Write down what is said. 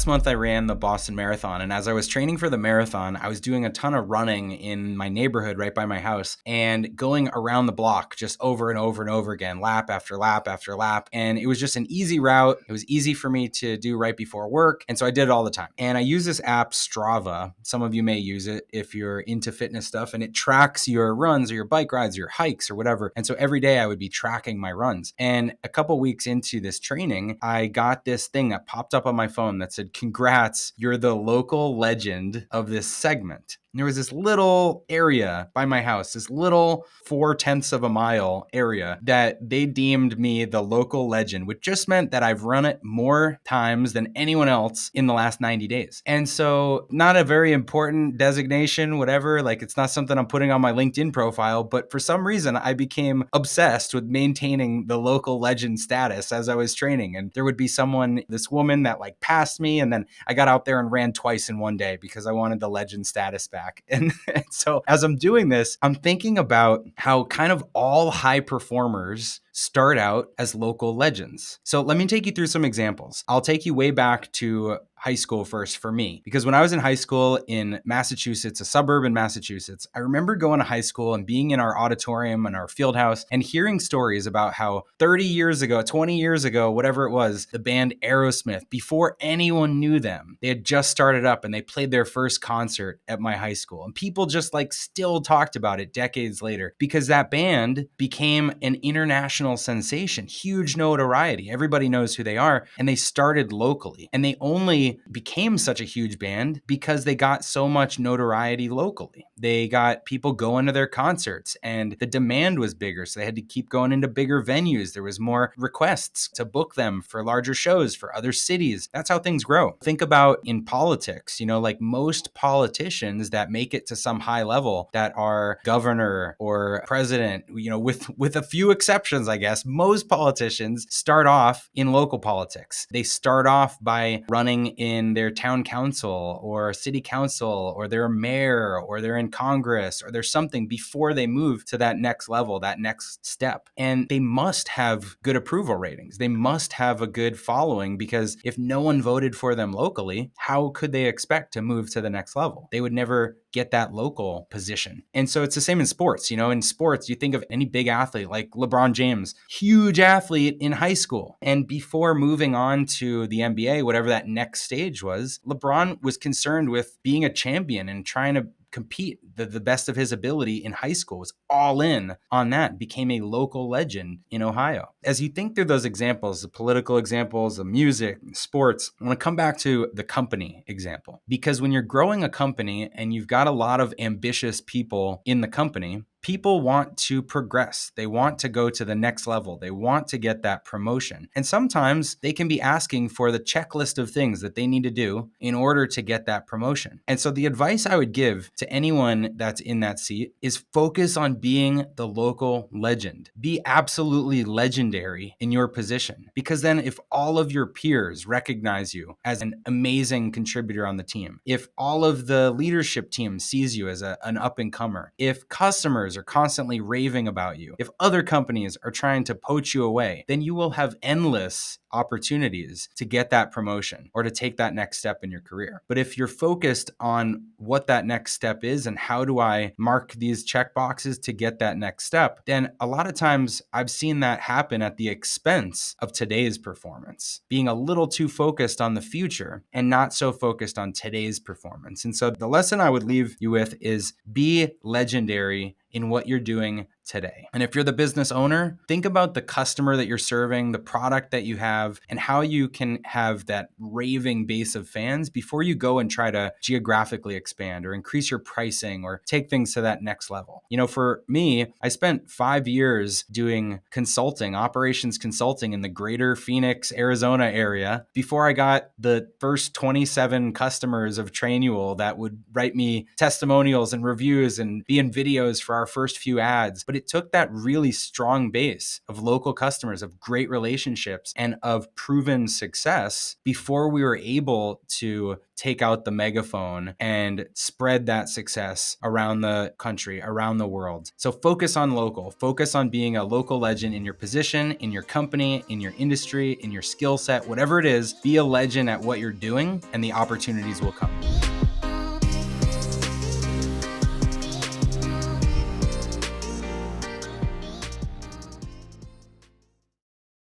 last month I ran the Boston Marathon, and as I was training for the marathon, I was doing a ton of running in my neighborhood right by my house and going around the block just over and over and over again, lap after lap after lap. And it was just an easy route. It was easy for me to do right before work. And so I did it all the time. And I use this app, Strava. Some of you may use it if you're into fitness stuff, and it tracks your runs or your bike rides, your hikes or whatever. And so every day I would be tracking my runs. And a couple weeks into this training, I got this thing that popped up on my phone that said, "Congrats, you're the local legend of this segment." And there was this little area by my house, this little 4/10 of a mile area that they deemed me the local legend, which just meant that I've run it more times than anyone else in the last 90 days. And so not a very important designation, whatever, like it's not something I'm putting on my LinkedIn profile, but for some reason I became obsessed with maintaining the local legend status as I was training. And there would be someone, this woman that like passed me, and then I got out there and ran twice in one day because I wanted the legend status back. And so as I'm doing this, I'm thinking about how kind of all high performers start out as local legends. So let me take you through some examples. I'll take you way back to high school first for me, because when I was in high school in Massachusetts, a suburb in Massachusetts, I remember going to high school and being in our auditorium and our field house and hearing stories about how 30 years ago, 20 years ago, whatever it was, the band Aerosmith, before anyone knew them, they had just started up and they played their first concert at my high school. And people just like still talked about it decades later because that band became an international sensation, huge notoriety. Everybody knows who they are. And they started locally. And they only became such a huge band because they got so much notoriety locally. They got people going to their concerts and the demand was bigger. So they had to keep going into bigger venues. There was more requests to book them for larger shows for other cities. That's how things grow. Think about in politics, like most politicians that make it to some high level that are governor or president, with a few exceptions, I guess, most politicians start off in local politics. They start off by running in their town council or city council, or they're a mayor, or they're in Congress, or there's something before they move to that next level, that next step. And they must have good approval ratings. They must have a good following, because if no one voted for them locally, how could they expect to move to the next level? They would never get that local position. And so it's the same in sports. In sports, you think of any big athlete like LeBron James, huge athlete in high school. And before moving on to the NBA, whatever that next stage was, LeBron was concerned with being a champion and trying to compete the best of his ability in high school, was all in on that, became a local legend in Ohio. As you think through those examples, the political examples, the music, sports, I want to come back to the company example, because when you're growing a company and you've got a lot of ambitious people in the company, people want to progress. They want to go to the next level. They want to get that promotion. And sometimes they can be asking for the checklist of things that they need to do in order to get that promotion. And so the advice I would give to anyone that's in that seat is focus on being the local legend. Be absolutely legendary in your position, because then if all of your peers recognize you as an amazing contributor on the team, if all of the leadership team sees you as an up-and-comer, if customers are constantly raving about you, if other companies are trying to poach you away, then you will have endless opportunities to get that promotion or to take that next step in your career. But if you're focused on what that next step is and how do I mark these check boxes to get that next step, then a lot of times I've seen that happen at the expense of today's performance, being a little too focused on the future and not so focused on today's performance. And so the lesson I would leave you with is be legendary in what you're doing today. And if you're the business owner, think about the customer that you're serving, the product that you have, and how you can have that raving base of fans before you go and try to geographically expand or increase your pricing or take things to that next level. For me, I spent 5 years doing consulting, operations consulting in the greater Phoenix, Arizona area before I got the first 27 customers of Trainual that would write me testimonials and reviews and be in videos for our first few ads. But it took that really strong base of local customers, of great relationships, and of proven success before we were able to take out the megaphone and spread that success around the country, around the world. So focus on local, focus on being a local legend in your position, in your company, in your industry, in your skill set, whatever it is, be a legend at what you're doing, and the opportunities will come.